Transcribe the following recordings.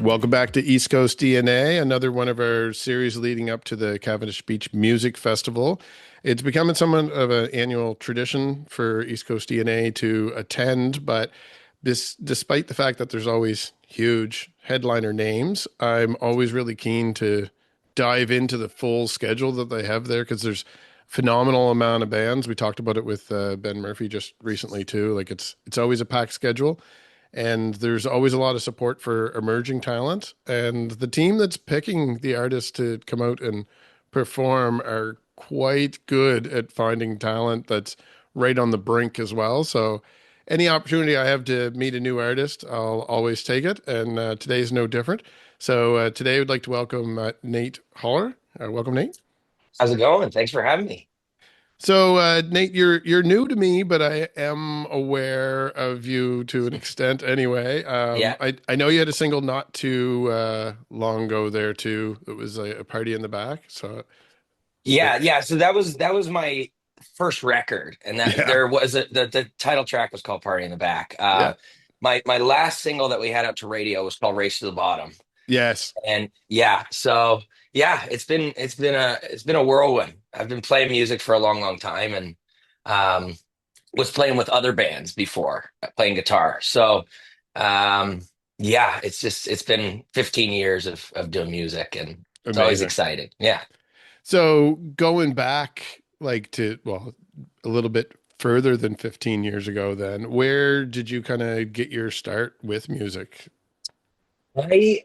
Welcome back to East Coast DNA, another one of our series leading up to the Cavendish Beach Music Festival. It's becoming somewhat of an annual tradition for East Coast DNA to attend, but despite the fact that there's always huge headliner names, I'm always really keen to dive into the full schedule that they have there because there's phenomenal amount of bands. We talked about it with Ben Murphy just recently too. Like it's always a packed schedule and there's always a lot of support for emerging talent. And the team that's picking the artists to come out and perform are quite good at finding talent that's right on the brink as well. So, any opportunity I have to meet a new artist, I'll always take it. And today's no different. So, today I'd like to welcome Nate Holler. Welcome, Nate. How's it going? Thanks for having me. So, Nate, you're new to me, but I am aware of you to an extent anyway. Yeah. I know you had a single not too long ago there too. It was a party in the back. So, Yeah. So that was my first record, and that yeah, there was the title track was called Party in the Back. yeah, My last single that we had out to radio was called Race to the Bottom. yes, And yeah, it's been a whirlwind. I've been playing music for a long time, and um was playing with other bands before, playing guitar. So um yeah, it's been 15 years of doing music, and it's always amazing. exciting. Yeah. So, going back like to well, a little bit further than 15 years ago, then where did you kind of get your start with music? I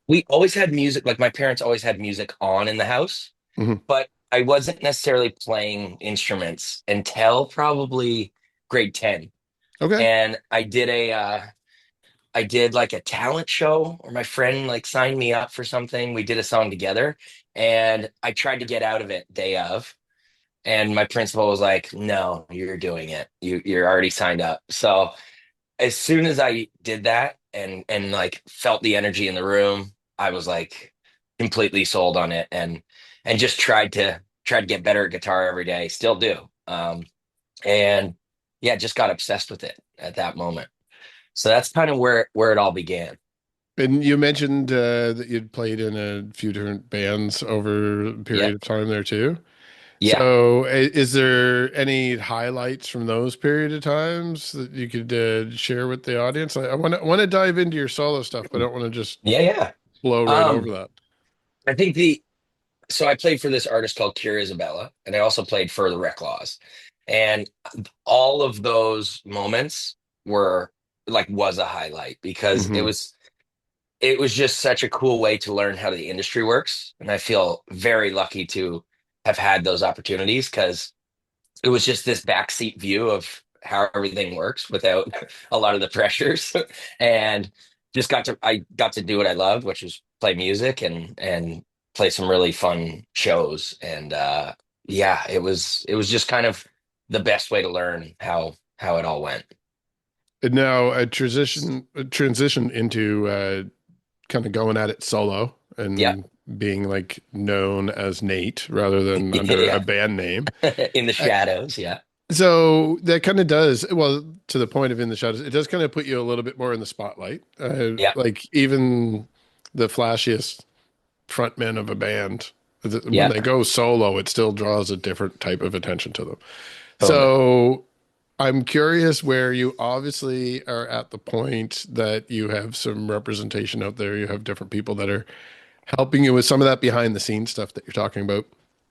We always had music, like my parents always had music on in the house, Hmm. but I wasn't necessarily playing instruments until probably grade 10. Okay. And I did like a talent show, or my friend like signed me up for something. We did a song together, and I tried to get out of it day of. And my principal was like, "No, you're doing it. You're already signed up." So as soon as I did that and like felt the energy in the room, I was like completely sold on it, and just tried to get better at guitar every day. Still do. And yeah, just got obsessed with it at that moment. So that's kind of where it all began. And you mentioned that you'd played in a few different bands over a Yeah. period of time there too. Yeah. So, is there any highlights from those period of times that you could share with the audience? I want to dive into your solo stuff, but I don't want to just Yeah, yeah. blow right over Um, that. I think the so I played for this artist called Kira Isabella, and I also played for the Rec Laws. And all of those moments were was a highlight because it Hmm. was it was just such a cool way to learn how the industry works. And I feel very lucky to have had those opportunities because it was just this backseat view of how everything works without a lot of the pressures. And just I got to do what I loved, which was play music and play some really fun shows. And yeah, it was just kind of the best way to learn how it all went. And now a transition into kind of going at it solo Yeah. and being like known as Nate rather than under a Yeah. band name. In the shadows. Yeah. So that kind of does, well, to the point of in the shadows, it does kind of put you a little bit more in the spotlight. Yeah. Like even the flashiest frontmen of a band, when Yeah. they go solo, it still draws a different type of attention to them. Totally. So I'm curious where you obviously are at the point that you have some representation out there. You have different people that are helping you with some of that behind the scenes stuff that you're talking about.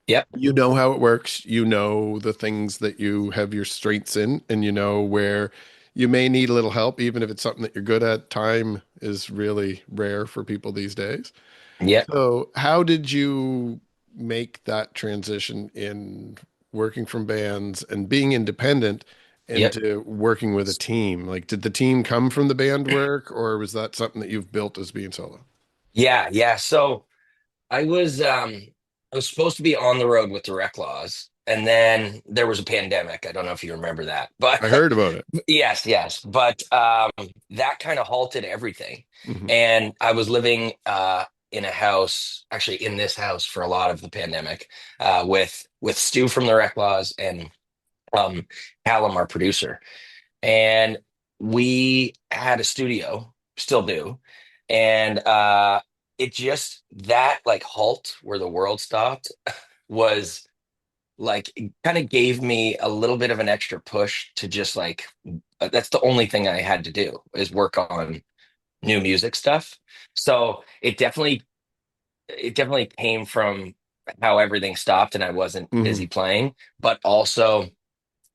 Yep. You know how it works. You know the things that you have your strengths in, and you know where you may need a little help, even if it's something that you're good at. Time is really rare for people these days. Yep. So, how did you make that transition in working from bands and being independent Yep. into working with a team? Like, did the team come from the band work, or was that something that you've built as being solo? Yeah. So I was I was supposed to be on the road with the Rec Laws, and then there was a pandemic. I don't know if you remember that, but I heard about it. yes. But that kind of halted everything. Hmm. And I was living in a house, actually in this house for a lot of the pandemic, with Stu from the Rec Laws and um Callum, our producer. And we had a studio, still do, And it just that like halt where the world stopped was like it kind of gave me a little bit of an extra push to just like that's the only thing I had to do is work on new music stuff. So it definitely came from how everything stopped and I wasn't Hmm. busy playing, but also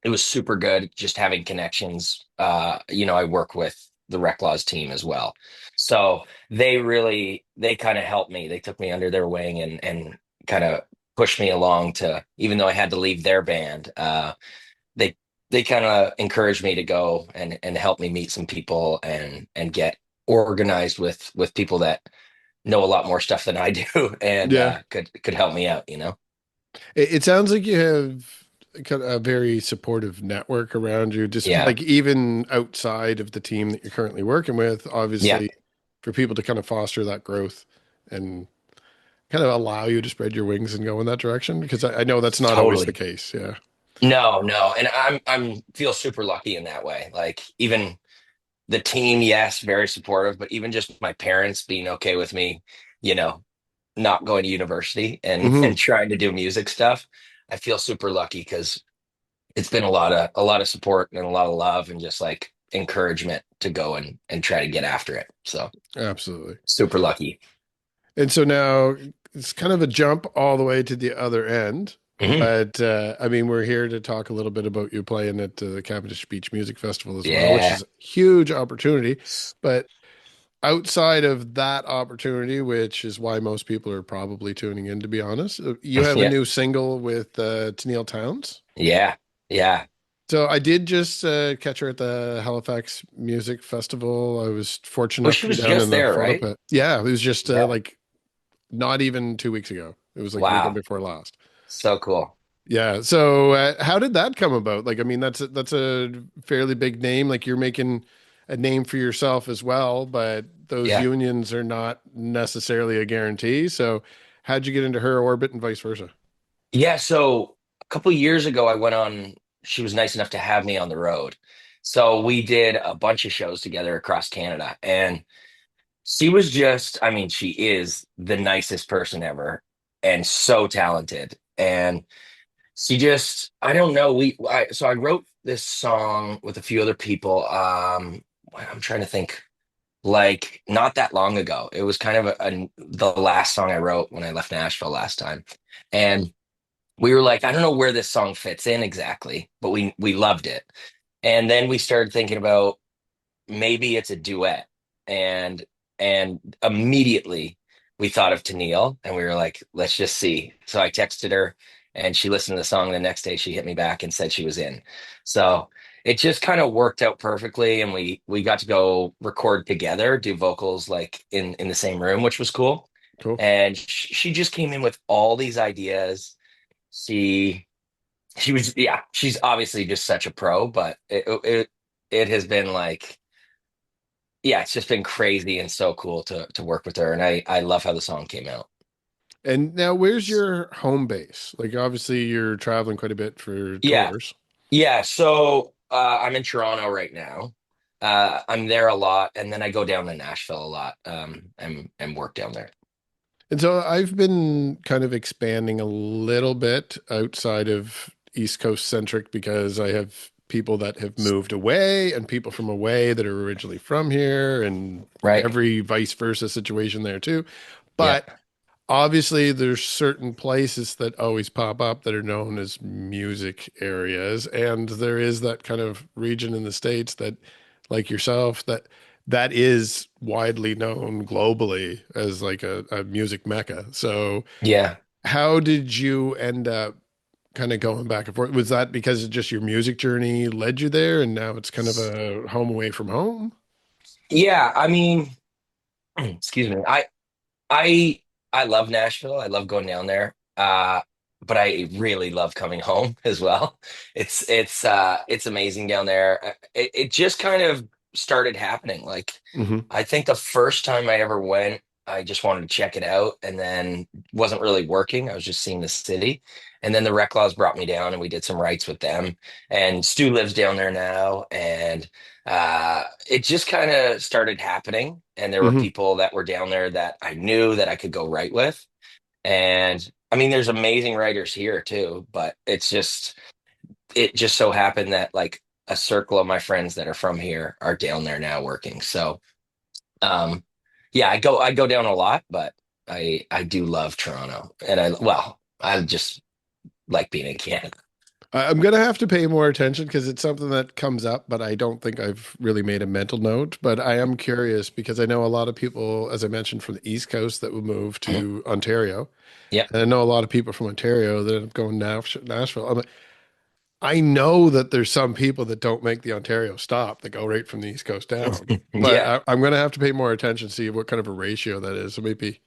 it was super good just having connections. I work with the Rec Laws team as well. So they kind of helped me. They took me under their wing and kind of pushed me along to, even though I had to leave their band, they they kind of encouraged me to go and help me meet some people and get organized with people that know a lot more stuff than I do and Yeah. could help me out, you know? It sounds like you have kind of a very supportive network around you, just Yeah. like even outside of the team that you're currently working with, Yeah, obviously, for people to kind of foster that growth and kind of allow you to spread your wings and go in that direction. Because I know that's not always the totally. case. Yeah. No, no. And I'm feel super lucky in that way. Like even the team, yes, very supportive, but even just my parents being okay with me, you know, not going to university and Hmm. and trying to do music stuff. I feel super lucky because it's been a lot of support and a lot of love and just like encouragement to go and try to get after it. So Absolutely. super lucky. And so now it's kind of a jump all the way to the other end. Mhm. But I mean, we're here to talk a little bit about you playing at the Cavendish Beach Music Festival as well, which Yeah. is a huge opportunity. But outside of that opportunity, which is why most people are probably tuning in, to be honest, you have a Yeah. new single with Tenille Townes. Yeah. Yeah. So I did just catch her at the Halifax Music Festival. I was fortunate Oh, enough she to be was down just in the there, photo right? pit. Yeah, it was just Yeah. like not even 2 weeks ago. It was like the weekend Wow. before last. So cool. Yeah. So how did that come about? Like, I mean, that's a fairly big name. Like you're making a name for yourself as well, but those Yeah. unions are not necessarily a guarantee. So how'd you get into her orbit and vice versa? Yeah, so a couple years ago I went on, she was nice enough to have me on the road. So we did a bunch of shows together across Canada and she was just, I mean, she is the nicest person ever and so talented. And she just, I don't know, so I wrote this song with a few other people. I'm trying to think, like not that long ago. It was kind of the last song I wrote when I left Nashville last time. And we were like, I don't know where this song fits in exactly, but we loved it. And then we started thinking about maybe it's a duet. And and immediately we thought of Tenille and we were like, let's just see. So I texted her and she listened to the song. The next day she hit me back and said she was in. So it just kind of worked out perfectly and we got to go record together, do vocals like in the same room, which was cool. Cool. And she just came in with all these ideas. She she was, yeah, she's obviously just such a pro, but it has been like, yeah, it's just been crazy and so cool to work with her, and I love how the song came out. And now where's your home base? Like obviously you're traveling quite a bit for Yeah, tours. yeah. So I'm in Toronto right now. I'm there a lot, and then I go down to Nashville a lot, and work down there. And so I've been kind of expanding a little bit outside of East Coast centric because I have people that have moved away and people from away that are originally from here and Right? every vice versa situation there too. Yeah, But obviously there's certain places that always pop up that are known as music areas, and there is that kind of region in the States that, like yourself, that is widely known globally as like a music mecca. So yeah. how did you end up kind of going back and forth? Was that because of just your music journey led you there and now it's kind of a home away from home? Yeah, I mean, excuse me. I I love Nashville. I love going down there. But I really love coming home as well. It's amazing down there. It just kind of started happening. Like Hmm. I think the first time I ever went, I just wanted to check it out, and then wasn't really working. I was just seeing the city. And then the Rec Laws brought me down and we did some writes with them. And Stu lives down there now. And it just kind of started happening. And there were Hmm. people that were down there that I knew that I could go write with. And I mean, there's amazing writers here too, but it just so happened that like a circle of my friends that are from here are down there now working. So um yeah, I go down a lot, but I do love Toronto. And I just like being in Canada. I'm gonna have to pay more attention because it's something that comes up, but I don't think I've really made a mental note. But I am curious because I know a lot of people, as I mentioned, from the East Coast that will move Mhm. to Ontario, Yep. and I know a lot of people from Ontario that have gone Nashville. I know that there's some people that don't make the Ontario stop that go right from the East Coast down. But Yeah. I'm going to have to pay more attention, see what kind of a ratio that is. So maybe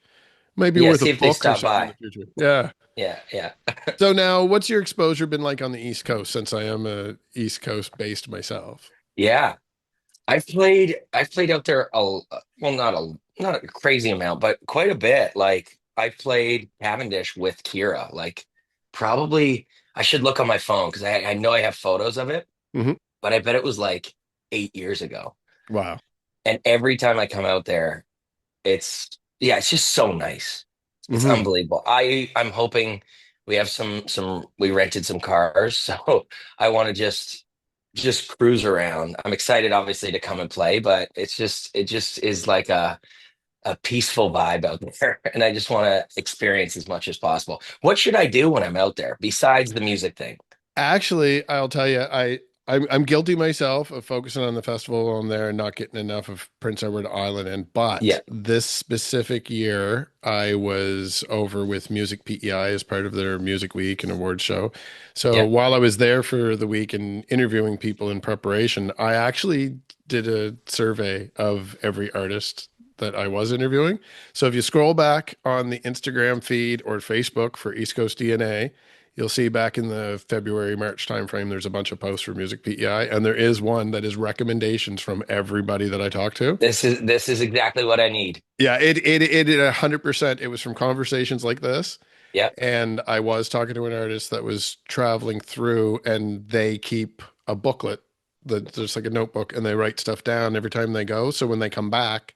Yeah, worth a see if they book or stop something in the by. future. Yeah. Yeah, yeah. So now, what's your exposure been like on the East Coast since I am a East Coast based myself? Yeah. I've played out there well, not a crazy amount, but quite a bit. Like I played Cavendish with Kira. Like probably I should look on my phone because I know I have photos of it, Hmm. but I bet it was like 8 years ago. Wow. And every time I come out there, it's just so nice. It's Hmm. unbelievable. I'm hoping we have some we rented some cars, so I want to just cruise around. I'm excited obviously to come and play, but it just is like a peaceful vibe out there and I just want to experience as much as possible. What should I do when I'm out there besides the music thing? Actually, I'll tell you, I'm guilty myself of focusing on the festival on there and not getting enough of Prince Edward Island. And but Yeah. this specific year, I was over with Music PEI as part of their Music Week and awards show. So Yeah. while I was there for the week and interviewing people in preparation, I actually did a survey of every artist that I was interviewing. So if you scroll back on the Instagram feed or Facebook for East Coast DNA, you'll see back in the February, March timeframe, there's a bunch of posts for Music PEI, and there is one that is recommendations from everybody that I talked to. This is exactly what I need. Yeah, it 100%. It was from conversations like this, Yep. and I was talking to an artist that was traveling through, and they keep a booklet that there's like a notebook, and they write stuff down every time they go. So when they come back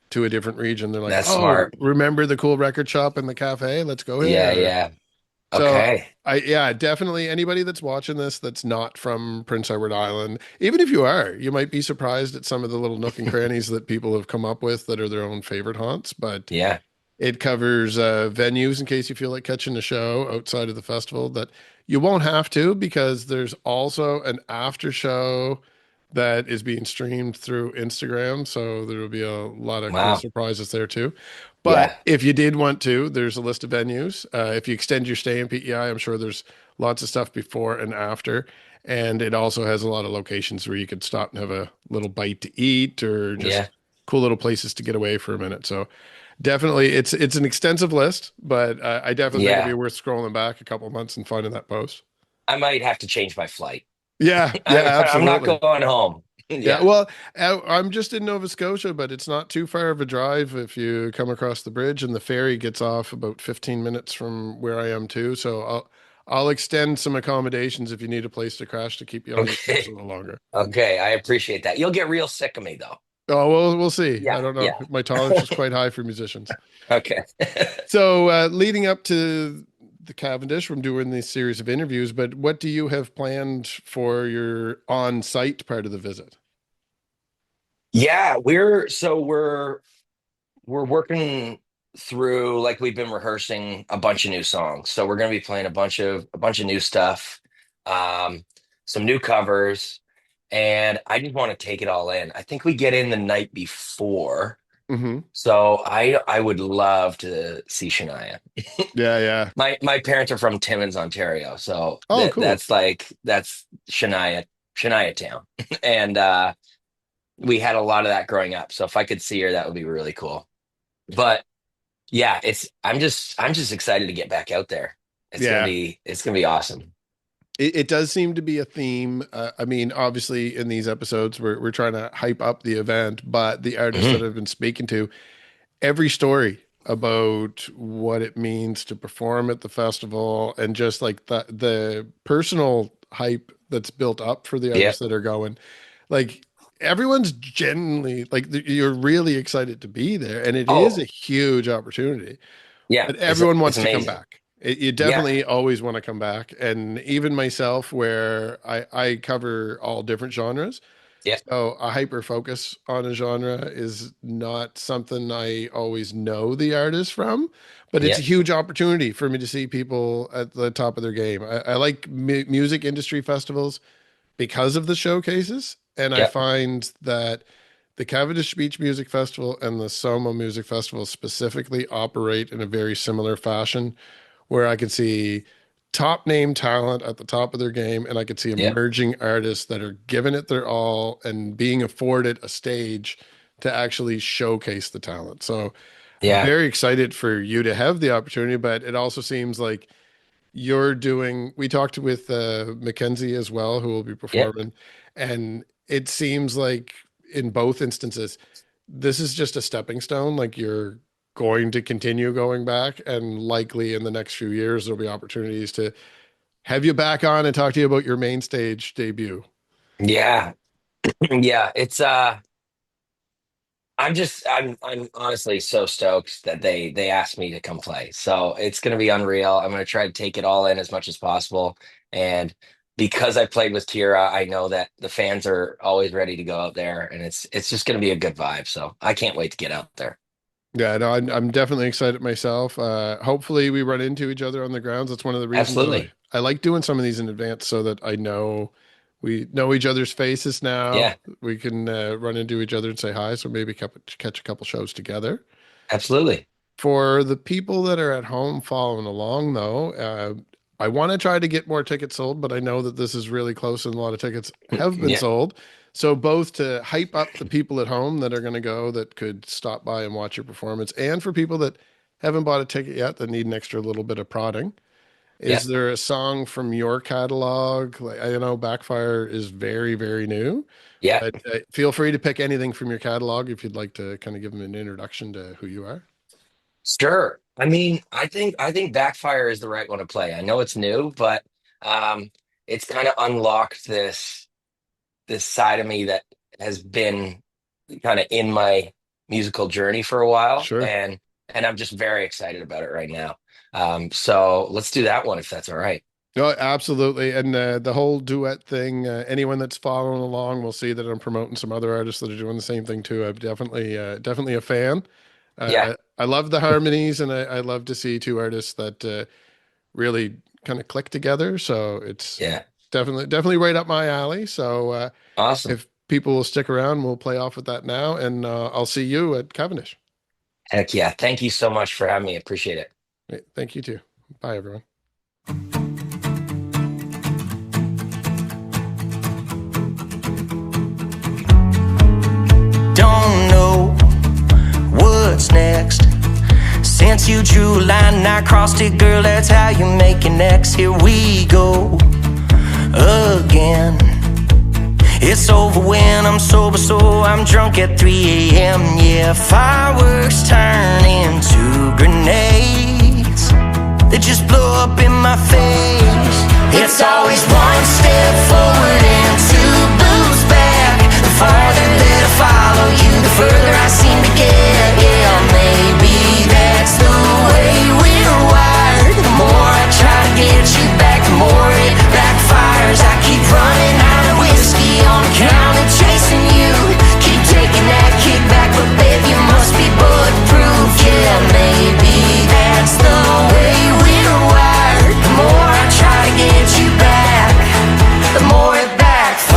to a different region, they're like, That's "Oh, smart. remember the cool record shop and the cafe? Let's go Yeah, here." yeah. So Okay. yeah, definitely anybody that's watching this that's not from Prince Edward Island, even if you are, you might be surprised at some of the little nook and crannies that people have come up with that are their own favorite haunts. But Yeah. it covers venues in case you feel like catching a show outside of the festival that you won't have to because there's also an after show that is being streamed through Instagram. So there will be a lot of cool Wow. surprises there too. But Yeah. if you did want to, there's a list of venues. If you extend your stay in PEI, I'm sure there's lots of stuff before and after. And it also has a lot of locations where you could stop and have a little bite to eat or Yeah. just cool little places to get away for a minute. So definitely, it's an extensive list, but I definitely think it'd be Yeah. worth scrolling back a couple months and finding that post. I might have to change my flight. Yeah, yeah, I'm not absolutely. going home. Yeah, Yeah. well, I'm just in Nova Scotia, but it's not too far of a drive if you come across the bridge, and the ferry gets off about 15 minutes from where I am too. So I'll extend some accommodations if you need a place to crash to keep you on the cruise a Okay. little longer. Okay. I appreciate that. You'll get real sick of me though. Oh, well, we'll see. I Yeah. don't know. Yeah. My tolerance is quite high for musicians. Okay. So, leading up to the Cavendish, from doing this series of interviews, but what do you have planned for your on-site part of the visit? Yeah, we're working through like we've been rehearsing a bunch of new songs. So we're gonna be playing a bunch of new stuff, um, some new covers, and I just want to take it all in. I think we get in the night before. Hmm. So I would love to see Shania. Yeah, yeah. My parents are from Timmins, Ontario, so Oh, cool. that's Shania Town, and we had a lot of that growing up. So if I could see her, that would be really cool. But yeah, I'm just excited to get back out there. Yeah. It's gonna be awesome. It does seem to be a theme. I mean, obviously, in these episodes, we're trying to hype up the event, but the artists that Mhm. I've been speaking to, every story about what it means to perform at the festival and just like the personal hype that's built up for the Yeah. artists that are going. Like everyone's genuinely like you're really excited to be there, and it is a Oh, huge opportunity. yeah. But everyone It's wants to come amazing. back. You Yeah. definitely always want to come back, and even myself, where I cover all different genres. Yeah. So a hyper focus on a genre is not something I always know the artist from, but it's Yeah. a huge opportunity for me to see people at the top of their game. I like music industry festivals because of the showcases, and I Yeah. find that the Cavendish Beach Music Festival and the Soma Music Festival specifically operate in a very similar fashion, where I can see top name talent at the top of their game, and I could see Yeah. emerging artists that are giving it their all and being afforded a stage to actually showcase the talent. So Yeah. very excited for you to have the opportunity, but it also seems like you're doing, we talked with Mackenzie as well, who will be Yeah. performing, and it seems like in both instances, this is just a stepping stone. Like you're going to continue going back, and likely in the next few years, there'll be opportunities to have you back on and talk to you about your main stage debut. Yeah. Yeah. I'm honestly so stoked that they asked me to come play. So it's gonna be unreal. I'm gonna try to take it all in as much as possible. And because I played with Tira, I know that the fans are always ready to go out there, and it's just gonna be a good vibe. So I can't wait to get out there. Yeah, no, I'm definitely excited myself. Hopefully we run into each other on the grounds. That's one of the reasons Absolutely. I like doing some of these in advance so that I know we know each other's faces now. Yeah, We can run into each other and say hi. So maybe catch a couple shows together. absolutely. For the people that are at home following along, though, I want to try to get more tickets sold, but I know that this is really close and a lot of tickets have been Yeah. sold. So both to hype up the people at home that are going to go that could stop by and watch your performance, and for people that haven't bought a ticket yet that need an extra little bit of prodding. Yeah. Is there a song from your catalog? Like I know Backfire is very, very new, Yeah. but feel free to pick anything from your catalog if you'd like to kind of give them an introduction to who you are. Sure. I mean, I think Backfire is the right one to play. I know it's new, but um it's kind of unlocked this side of me that has been kind of in my musical journey for a while, Sure. and I'm just very excited about it right now. So let's do that one if that's all right. No, absolutely. And the whole duet thing, anyone that's following along will see that I'm promoting some other artists that are doing the same thing too. I'm definitely a fan. Yeah. I love the harmonies, and I love to see two artists that really kind of click together. So it's Yeah. definitely right up my alley. So Awesome. if people will stick around, we'll play off with that now, and I'll see you at Cavendish. Heck yeah. Thank you so much for having me. Appreciate it. Right, thank you too. Bye, everyone. Don't know what's next. Since you drew a line and I crossed it, girl, that's how you make an X. Here we go again. It's over when I'm sober, so I'm drunk at 3 a.m. Yeah, fireworks turn into grenades. They just blow up in my face. It's always one step forward and two moves back. The farther that I follow you, the further I seem to get. Yeah, maybe that's the way we're wired. The more I try to get you back, the more it backfires. I keep running out of whiskey on account of chasing you. Keep taking that kickback, but babe, you must be bulletproof. Yeah, maybe that's the way we're wired. The more I try to get you back, the more it backfires.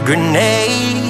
grenade.